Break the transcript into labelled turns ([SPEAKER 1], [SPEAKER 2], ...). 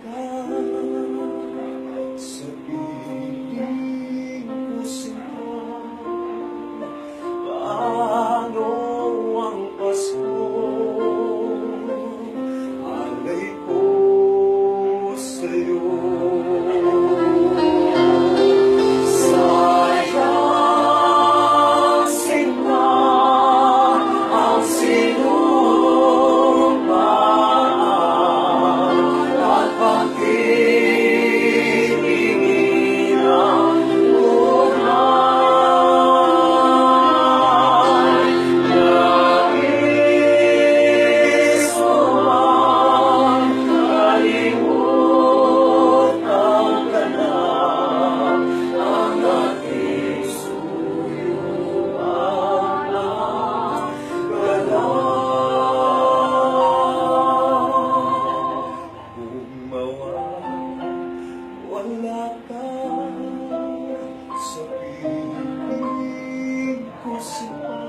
[SPEAKER 1] ka sa piling ko sinta, paano ang Pasko? Alay ko sa'yo. Sayang sinta ang sinumpaan at pagtitinginan mo ay nais mo bang kalimutan ka na ang ating suyuan na galaw? Kung wala ka sa piling ko sinta,